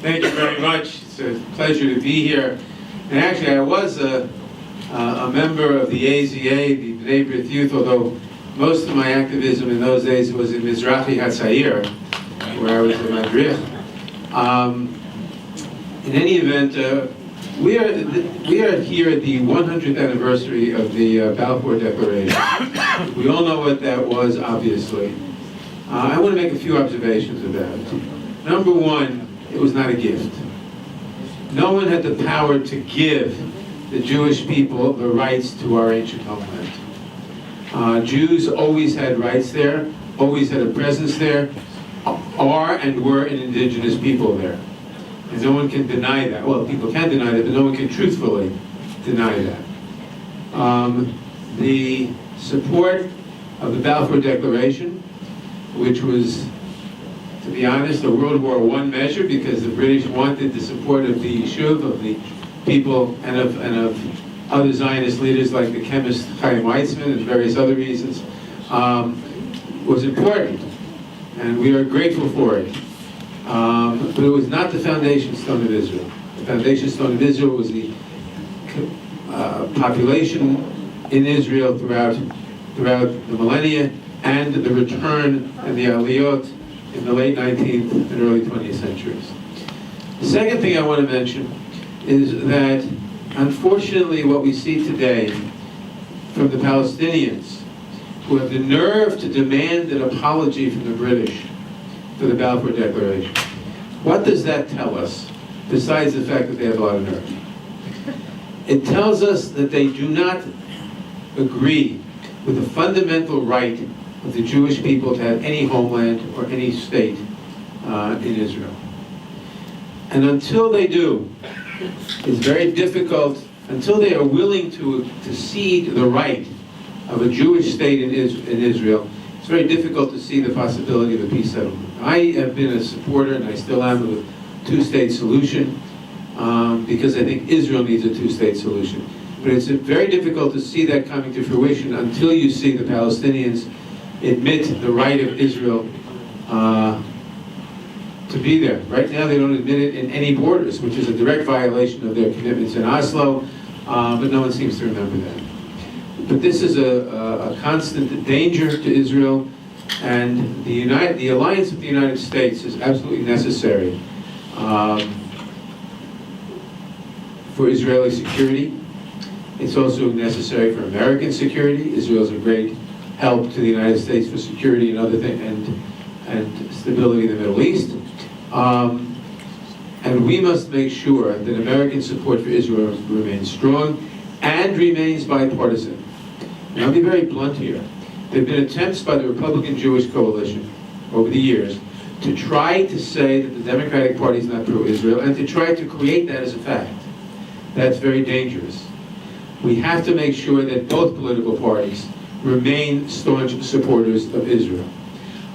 Thank you very much. It's a pleasure to be here. And actually, I was a member of the AZA, the B'nai B'rith Youth, although most of my activism in those days was in Mizrahi HaTzair, where I was a madrich. In any event, we are here at the 100th anniversary of the Balfour Declaration. We all know what that was, obviously. I want to make a few observations about it. Number one, it was not a gift. No one had the power to give the Jewish people the rights to our ancient homeland. Jews always had rights there, always had a presence there, are and were an indigenous people there. And no one can deny that. Well, people can deny that, but no one can truthfully deny that. The support of the Balfour Declaration, which was, to be honest, a World War I measure, because the British wanted the support of the Yishuv, of the people, and of other Zionist leaders like the chemist Chaim Weizmann and various other reasons, was important, and we are grateful for it. But it was not the foundation stone of Israel. The foundation stone of Israel was the population in Israel throughout the millennia, and the return and the aliyot in the late 19th and early 20th centuries. The second thing I want to mention is that, unfortunately, what we see today from the Palestinians, who have the nerve to demand an apology from the British for the Balfour Declaration. What does that tell us, besides the fact that they have a lot of nerve? It tells us that they do not agree with the fundamental right of the Jewish people to have any homeland or any state in Israel. And until they do, it's very difficult, until they are willing to cede the right of a Jewish state in Israel, it's very difficult to see the possibility of a peace settlement. I have been a supporter, and I still am, of a two-state solution, because I think Israel needs a two-state solution. But it's very difficult to see that coming to fruition until you see the Palestinians admit the right of Israel to be there. Right now they don't admit it in any borders, which is a direct violation of their commitments in Oslo, but no one seems to remember that. But this is a constant danger to Israel, and the alliance with the United States is absolutely necessary for Israeli security. It's also necessary for American security. Israel is a great help to the United States for security and other things, and stability in the Middle East. And we must make sure that American support for Israel remains strong and remains bipartisan. And I'll be very blunt here. There have been attempts by the Republican Jewish Coalition over the years to try to say that the Democratic Party is not pro-Israel, and to try to create that as a fact. That's very dangerous. We have to make sure that both political parties remain staunch supporters of Israel.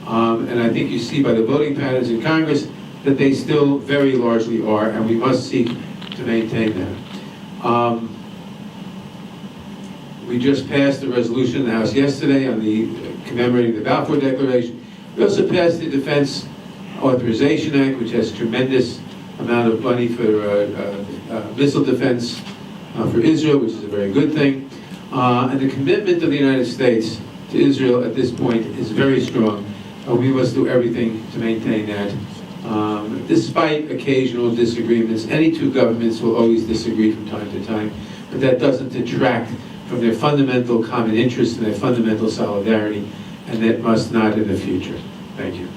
And I think you see by the voting patterns in Congress that they still very largely are, and we must seek to maintain that. We just passed a resolution in the House yesterday on commemorating the Balfour Declaration. We also passed the Defense Authorization Act, which has tremendous amount of money for missile defense for Israel, which is a very good thing. And the commitment of the United States to Israel at this point is very strong. We must do everything to maintain that. Despite occasional disagreements, any two governments will always disagree from time to time, but that doesn't detract from their fundamental common interests and their fundamental solidarity, and that must not in the future. Thank you.